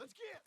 Let's get.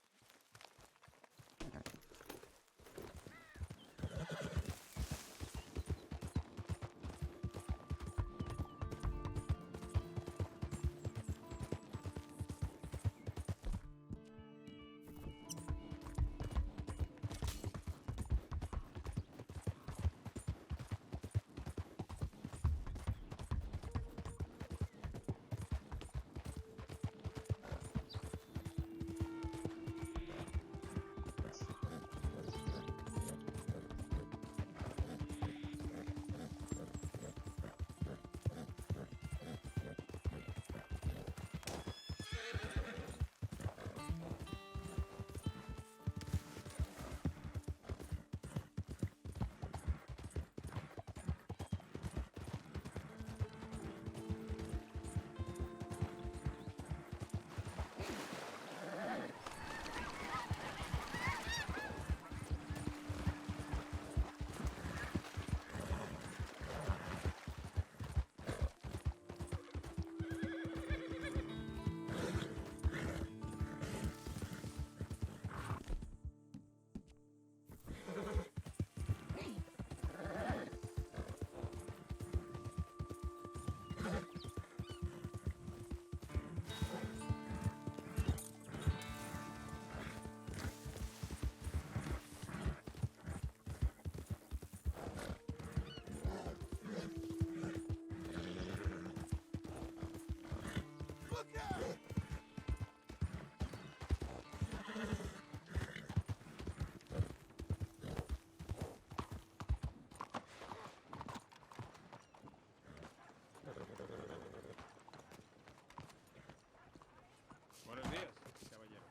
Buenos días, caballero.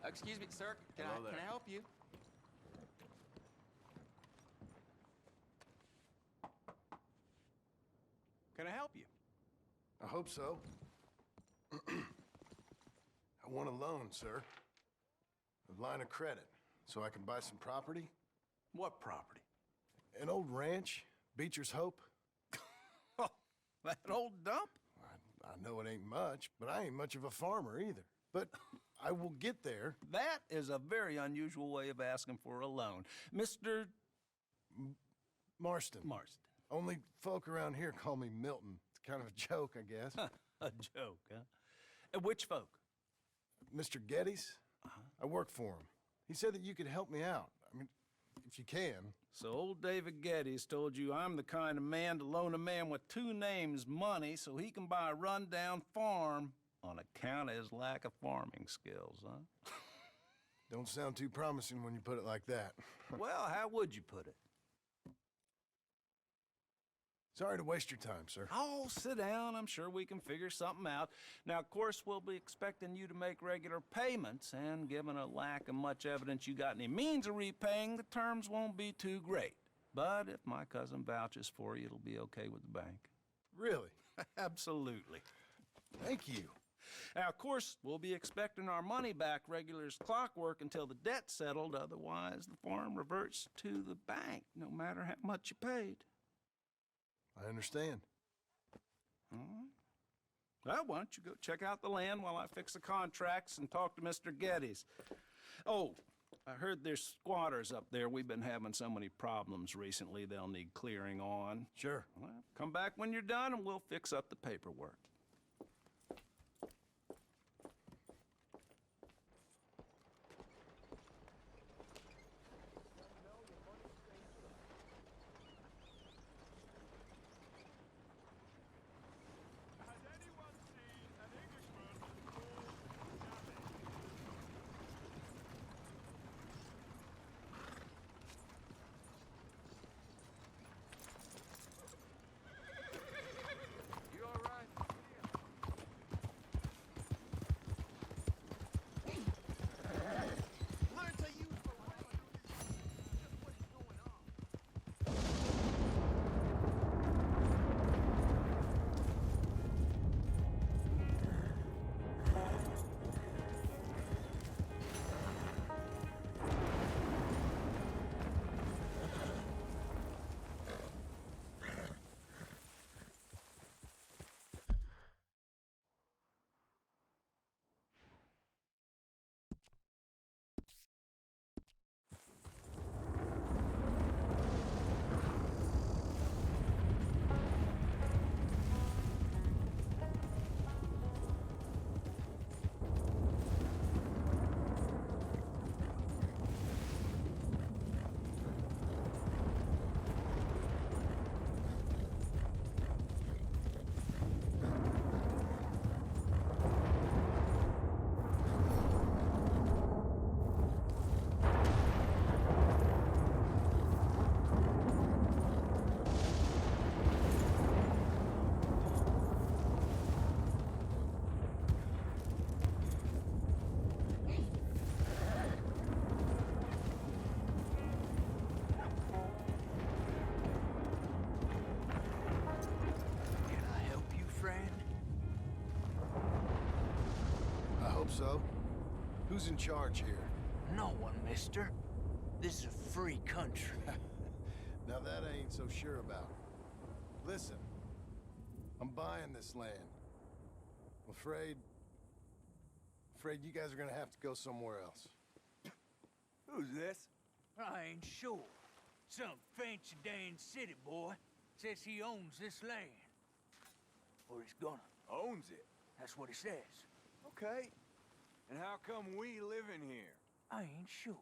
Excuse me, sir. Can Hello there. I help you? Can I help you? I hope so. I want a loan, sir. A line of credit, so I can buy some property. What property? An old ranch, Beecher's Hope. Oh, that old dump? I know it ain't much, but I ain't much of a farmer either. But I will get there. That is a very unusual way of asking for a loan. Mr. Marston. Marston. Only folk around here call me Milton. It's kind of a joke, I guess. A joke, huh? And which folk? Mr. Geddes, I work for him. He said that you could help me out. I mean, if you can. So old David Geddes told you I'm the kind of man to loan a man with two names money so he can buy a rundown farm on account of his lack of farming skills, huh? Don't sound too promising when you put it like that. Well, how would you put it? Sorry to waste your time, sir. Oh, sit down. I'm sure we can figure something out. Now, of course, we'll be expecting you to make regular payments, and given a lack of much evidence you got any means of repaying, the terms won't be too great. But if my cousin vouches for you, it'll be okay with the bank. Really? Absolutely. Thank you. Now, of course, we'll be expecting our money back regular as clockwork until the debt's settled. Otherwise, the farm reverts to the bank, no matter how much you paid. I understand. All right. Well, why don't you go check out the land while I fix the contracts and talk to Mr. Geddes. Oh, I heard there's squatters up there. We've been having so many problems recently, they'll need clearing on. Sure. Well, come back when you're done and we'll fix up the paperwork. You all right? so. Who's in charge here? No one, mister. This is a free country. Now that I ain't so sure about. Listen, I'm buying this land. I'm afraid you guys are gonna have to go somewhere else. Who's this? I ain't sure. Some fancy Dan city boy says he owns this land. Or he's gonna. Owns it. That's what he says. Okay. And how come we live in here? I ain't sure.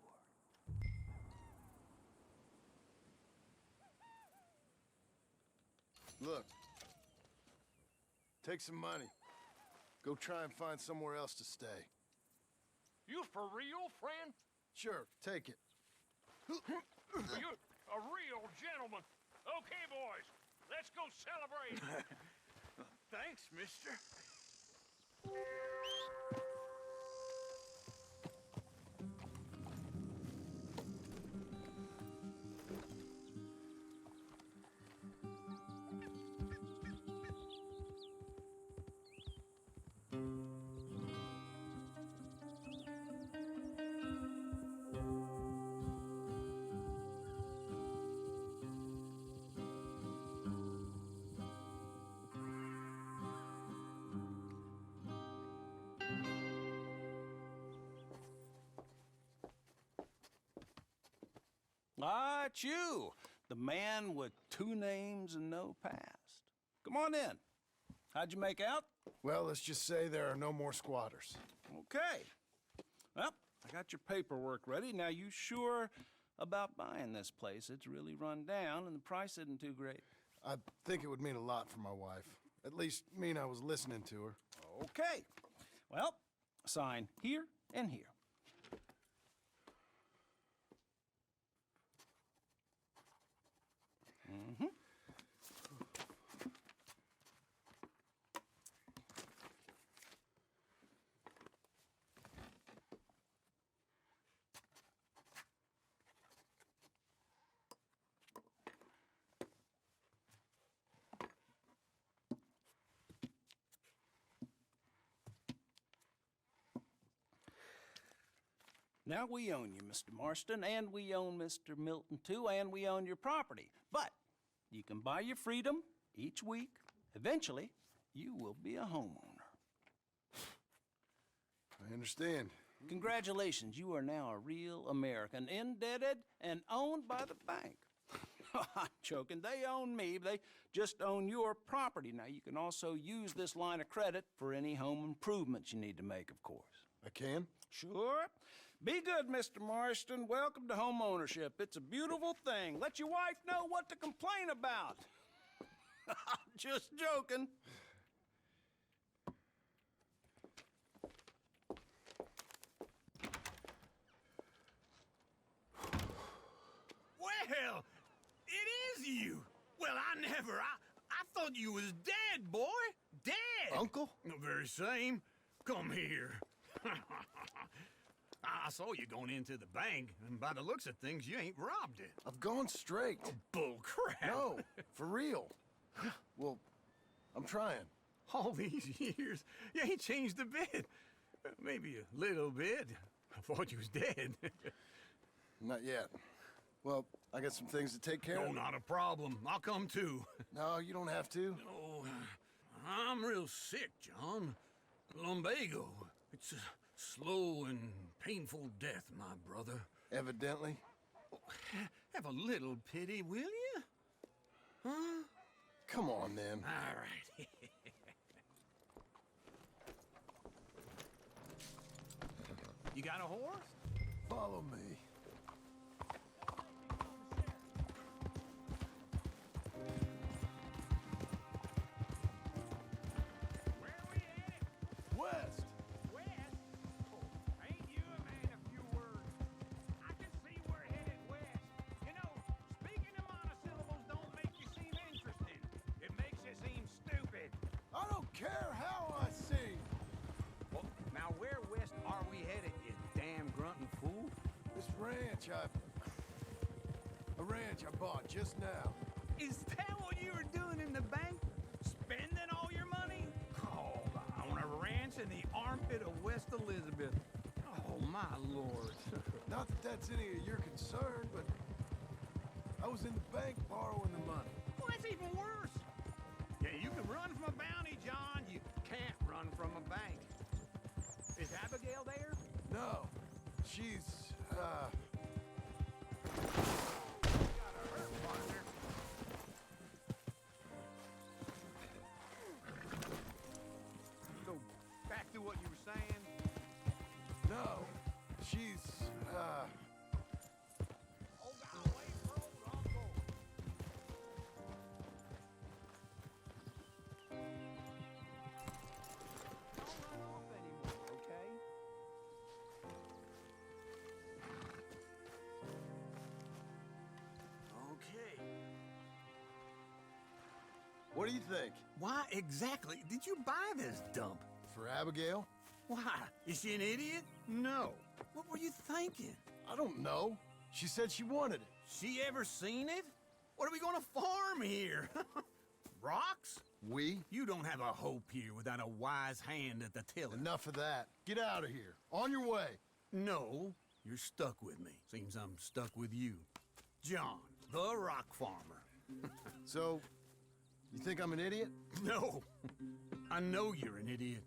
Look, take some money. Go try and find somewhere else to stay. You for real, friend? Sure, take it. You're a real gentleman. Okay, boys, let's go celebrate. Thanks, mister. Ah, it's you, the man with 2 names and no past. Come on in. How'd you make out? Well, let's just say there are no more squatters. Okay. Well, I got your paperwork ready. Now, you sure about buying this place? It's really run down, and the price isn't too great. I think it would mean a lot for my wife. At least mean I was listening to her. Okay. Well, sign here and here. Mm-hmm. Now we own you, Mr. Marston, and we own Mr. Milton, too, and we own your property. But you can buy your freedom each week. Eventually, you will be a homeowner. I understand. Congratulations, you are now a real American, indebted and owned by the bank. I'm joking, they own me, they just own your property. Now, you can also use this line of credit for any home improvements you need to make, of course. I can? Sure. Be good, Mr. Marston. Welcome to home ownership. It's a beautiful thing. Let your wife know what to complain about. Just joking. Well, it is you. Well, I thought you was dead, boy. Dead. Uncle? The very same. Come here. I saw you going into the bank, and by the looks of things, you ain't robbed it. I've gone straight. Bull crap. No, for real. Well, I'm trying. All these years, you ain't changed a bit. Maybe a little bit. I thought you was dead. Not yet. Well, I got some things to take care No, of. not a problem. I'll come too. No, you don't have to. Oh, I'm real sick, John. Lumbago. It's a slow and painful death, my brother. Evidently. Have a little pity, will you? Huh? Come on, then. All right. You got a horse? Follow me. Where are we headed? West! West? Oh, ain't you a man of few words? I can see we're headed west. You know, speaking of monosyllables don't make you seem interesting. It makes you seem stupid. I don't care how I sing. Well, now where west are we headed, you damn grunting fool? This ranch I bought just now. Is that what you were doing in the bank? Spending all your money? Oh, on a ranch in the armpit bit of West Elizabeth. Oh, my lord. Not that that's any of your concern, but I was in the bank borrowing the money. Well, that's even worse. Yeah, you can run from a bounty, John. You can't run from a bank. Is Abigail there? No, she's, So, back to what you were saying. no, she's, Oh, God, wait for old Uncle. Don't run off anymore, okay? Okay. what do you think? Why exactly did you buy this dump? For Abigail? Why? Is she an idiot? No. What were you thinking? I don't know. She said she wanted it. She ever seen it? What are we gonna farm here? Rocks? We? You don't have a hope here without a wise hand at the tiller. Enough of that. Get out of here. On your way. No, you're stuck with me. Seems I'm stuck with you. John, the rock farmer. So, you think I'm an idiot? No, I know you're an idiot.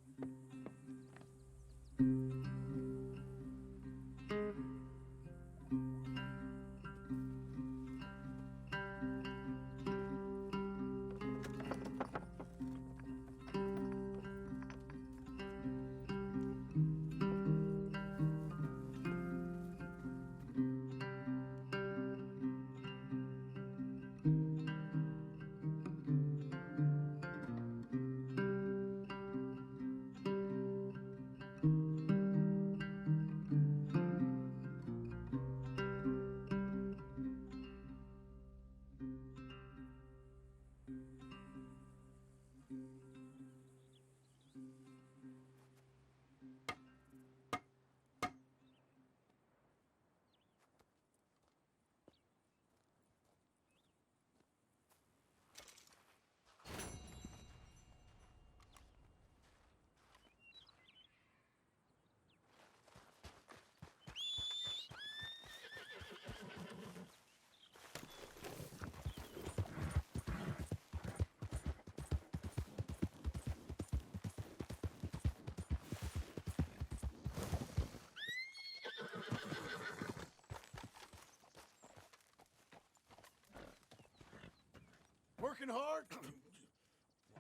Working hard?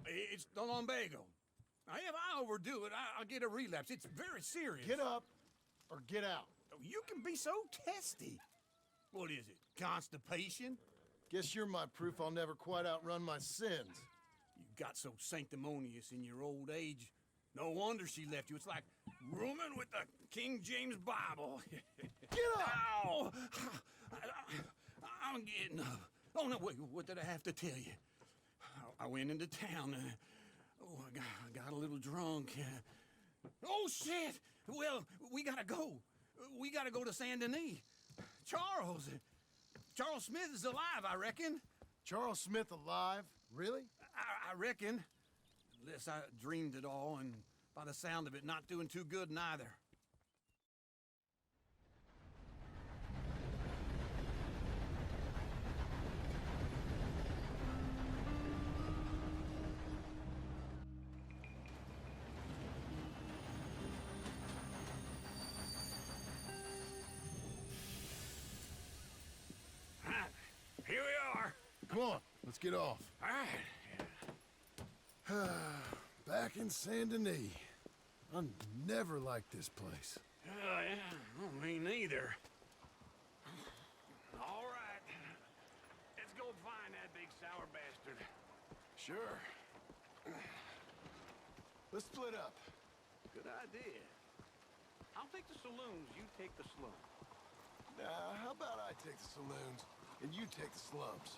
It's the lumbago. Now, if I overdo it, I'll get a relapse. It's very serious. Get up or get out. You can be so testy. What is it, constipation? Guess you're my proof I'll never quite outrun my sins. You got so sanctimonious in your old age. No wonder she left you. It's like rooming with the King James Bible. Get up! Ow! I'm getting up. Oh, no, wait, what did I have to tell you? I went into town. I got a little drunk. Oh, shit! Well, we gotta go. We gotta go to Saint Denis. Charles Smith is alive, I reckon. Charles Smith alive? Really? I reckon. Unless I dreamed it all, and by the sound of it, not doing too good neither. Here we are. Come on, let's get off. All right. Back in Saint Denis. I never liked this place. Yeah, well, me neither. All right. Let's go find that big sour bastard. Sure. Let's split up. Good idea. I'll take the saloons, you take the slum. Now, how about I take the saloons and you take the slums?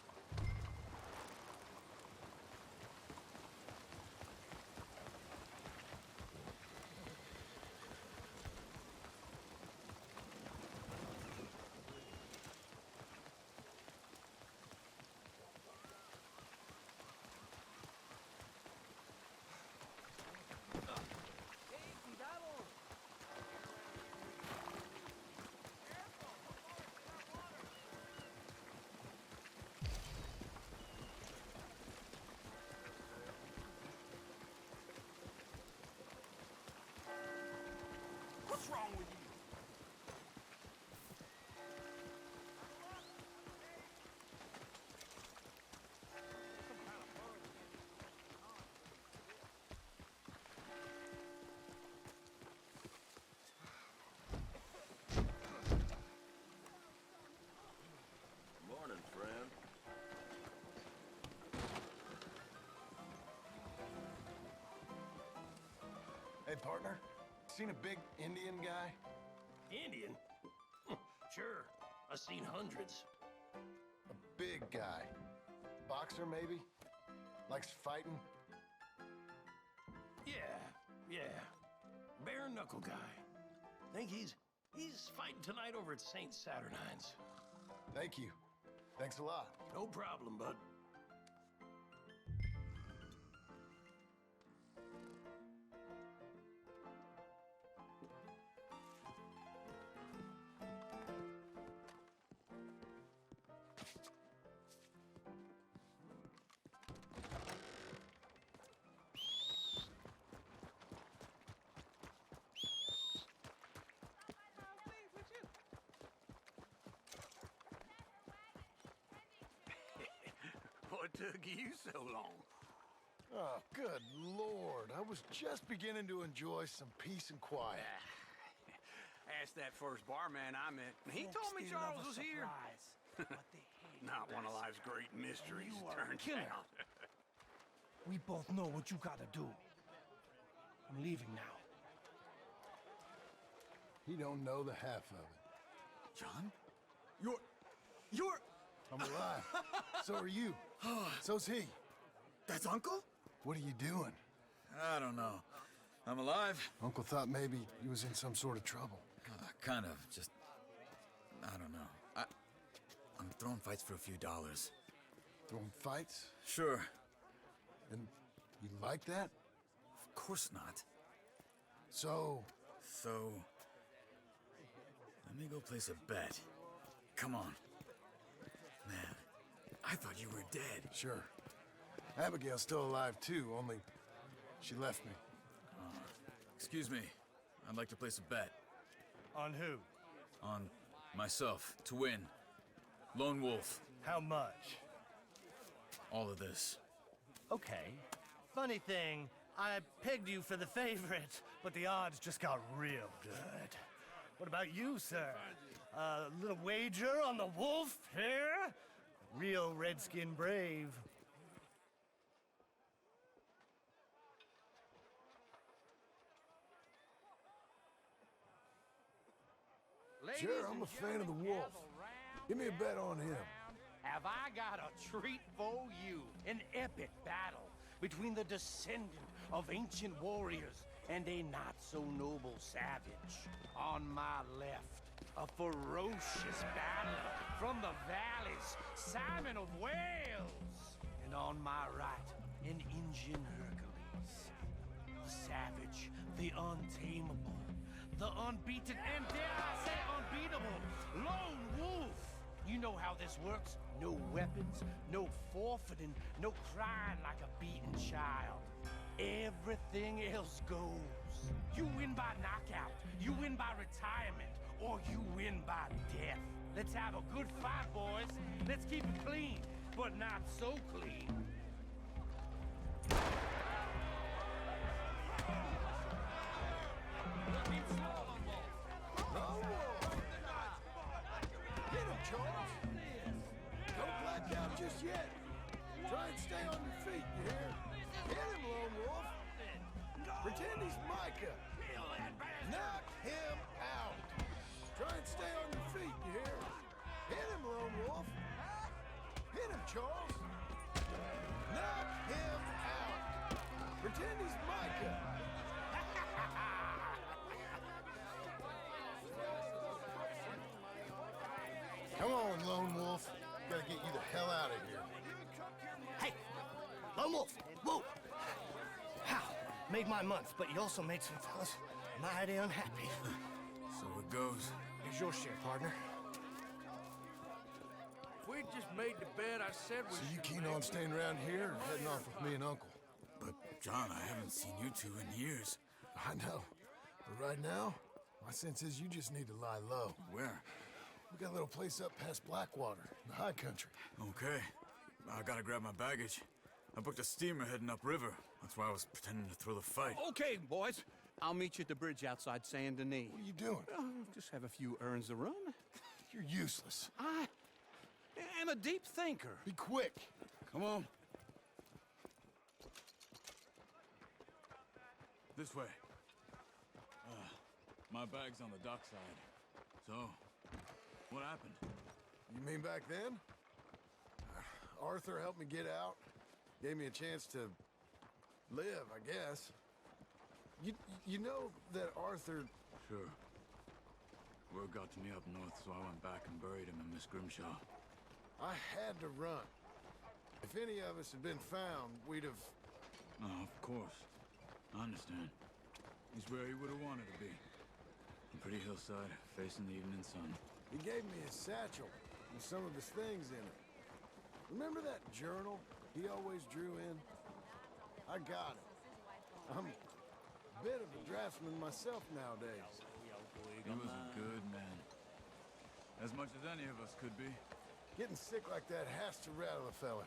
What's wrong with you? Morning, friend. Hey, partner. Seen a big Indian guy? Indian? Sure. I've seen hundreds. A big guy. Boxer, maybe? Likes fighting? Yeah. Bare knuckle guy. Think he's fighting tonight over at St. Saturnine's. Thank you. Thanks a lot. No problem, bud. What took you so long? Oh, good Lord. I was just beginning to enjoy some peace and quiet. Asked that first barman I met. He told me Charles was here. Not one of life's great mysteries, turns out. We both know what you gotta do. I'm leaving now. He don't know the half of it. John? You're... I'm alive. So are you. So's he. That's Uncle? What are you doing? I don't know. I'm alive. Uncle thought maybe he was in some sort of trouble. Kind of. Just... I don't know. I'm throwing fights for a few dollars. Throwing fights? Sure. And you like that? Of course not. So, let me go place a bet. Come on. Man, I thought you were dead. sure. Abigail's still alive too, only she left me. Excuse me. I'd like to place a bet. On who? On myself, to win. Lone Wolf. How much? All of this. Okay. Funny thing, I pegged you for the favorite, but the odds just got real good. What about you, sir? A little wager on the wolf here? Real redskin brave. Sure, I'm a fan of the wolf. Give me a bet on him. Have I got a treat for you? An epic battle between the descendant of ancient warriors and a not-so-noble savage. On my left, a ferocious battler from the valleys, Simon of Wales. And on my right, an Injun Hercules. The savage, the untamable, the unbeaten, and dare I say unbeatable, Lone Wolf. You know how this works. No weapons, no forfeiting, no crying like a beaten child. Everything else goes. You win by knockout, you win by retirement, or you win by death. Let's have a good fight, boys. Let's keep it clean, but not so clean. Hit him, Charles. Don't black out just yet. Try and stay on your feet, you hear? Hit him, Lone Wolf. Pretend he's Micah. Knock him out. Try and stay on your feet, you hear? Hit him, Lone Wolf. Hit him, Charles. Knock him out. Pretend he's Micah. Come on, Lone Wolf. Gotta get you the hell out of here. Hey! Lone Wolf! Whoa! How? Made my month, but you also made some fellas mighty unhappy. So it goes. Here's your share, partner. If we just made the bet I said we So you keen on staying around here or heading off with me and Uncle? But, John, I haven't seen you two in years. I know. But right now, My sense is you just need to lie low. Where? We got a little place up past Blackwater, in the high country. Okay. I gotta grab my baggage. I booked a steamer heading upriver. That's why I was pretending to throw the fight. Okay, boys. I'll meet you at the bridge outside Saint Denis. What are you doing? Just have a few errands to run. You're useless. I am a deep thinker. Be quick. Come on. This way. My bag's on the dockside. So, what happened? You mean back then? Arthur helped me get out. Gave me a chance to live, I guess. You know that Arthur... Sure. Word got to me up north, so I went back and buried him in Miss Grimshaw. I had to run. If any of us had been found, we'd have... Oh, of course. I understand. He's where he would have wanted to be. A pretty hillside, facing the evening sun. He gave me his satchel with some of his things in it. Remember that journal he always drew in? I got it. I'm a bit of a draftsman myself nowadays. He was a good man. As much as any of us could be. Getting sick like that has to rattle a fella.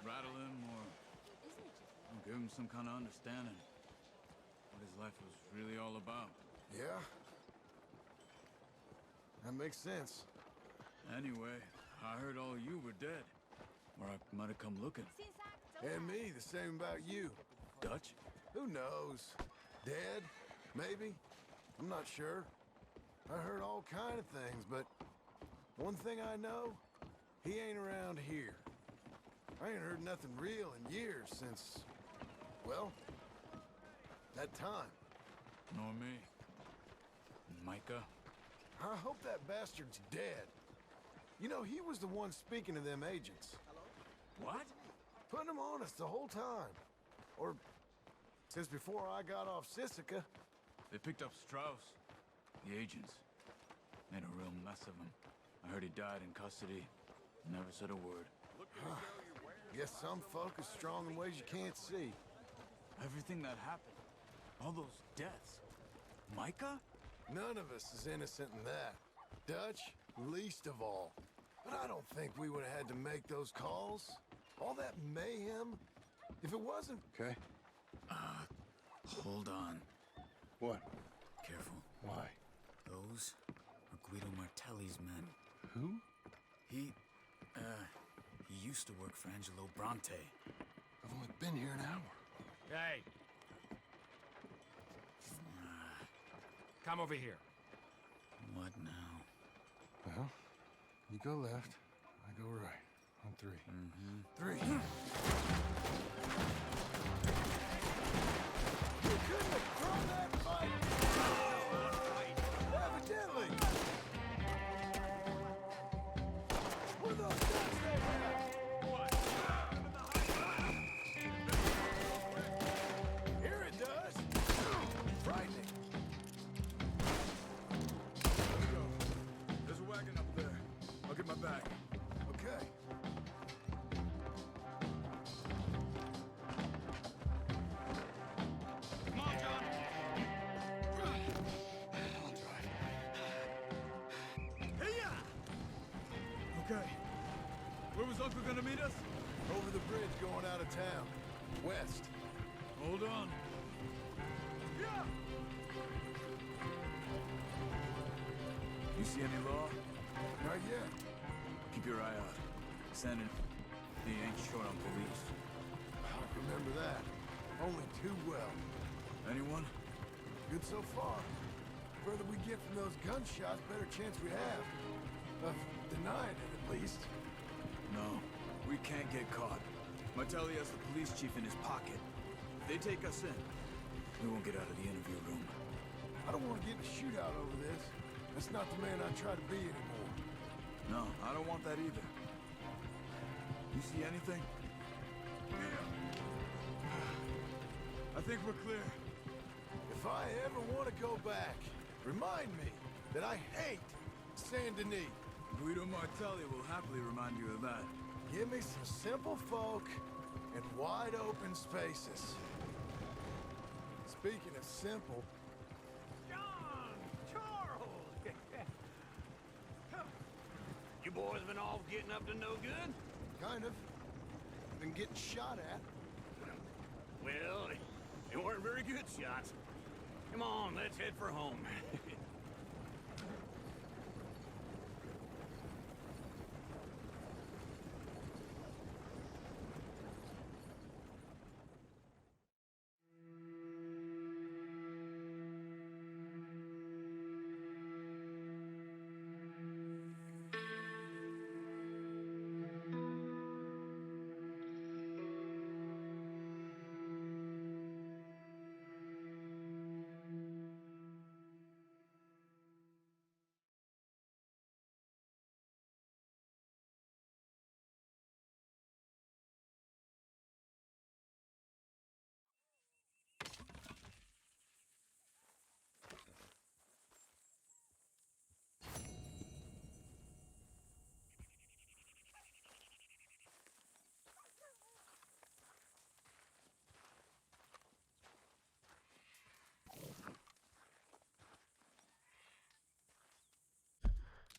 Rattle him or give him some kind of understanding. What his life was really all about. Yeah? That makes sense. Anyway, I heard all you were dead. Or I might have come looking. And me, the same about you. Dutch? Who knows? Dead? Maybe? I'm not sure. I heard all kind of things, but one thing I know, he ain't around here. I ain't heard nothing real in years since, well, that time. Nor me. Micah? I hope that bastard's dead. You know, he was the one speaking to them agents. What? Putting them on us the whole time. Or since before I got off Sisika. They picked up Strauss. The agents. Made a real mess of him. I heard he died in custody. Never said a word. Guess some folk are strong in ways you can't see. Everything that happened. All those deaths. Micah? None of us is innocent in that. Dutch, least of all. But I don't think we would have had to make those calls. All that mayhem. If it wasn't... Okay. Hold on. What? Careful. Why? Those are Guido Martelli's men. Who? He used to work for Angelo Bronte. I've only been here an hour. Hey. Come over here. What now? Well, you go left, I go right. On three. Mm-hmm. 3. You couldn't have thrown that fight! Evidently! Where those guns they have? Here it does! Frightening. Let's go. There's a wagon up there. I'll get my bag. Okay. Come on, John. I'll drive. Hey-ya! Okay. Where was Uncle gonna meet us? Over the bridge going out of town. West. Hold on. Yeah! You see any law? Not yet. Keep your eye out. Sandin, he ain't short on police. I remember that. Only too well. Anyone? Good so far. Further we get from those gunshots, better chance we have. Of denying it, at least. No, we can't get caught. Martelli has the police chief in his pocket. If they take us in, we won't get out of the interview room. I don't want to get in a shootout over this. That's not the man I try to be anymore. No, I don't want that either. You see anything? I think we're clear. If I ever want to go back, remind me that I hate Saint Denis. Guido Martelli will happily remind you of that. Give me some simple folk and wide open spaces. Speaking of simple, John! boys been off getting up to no good? Kind of. Been getting shot at. Well, they weren't very good shots. Come on, let's head for home.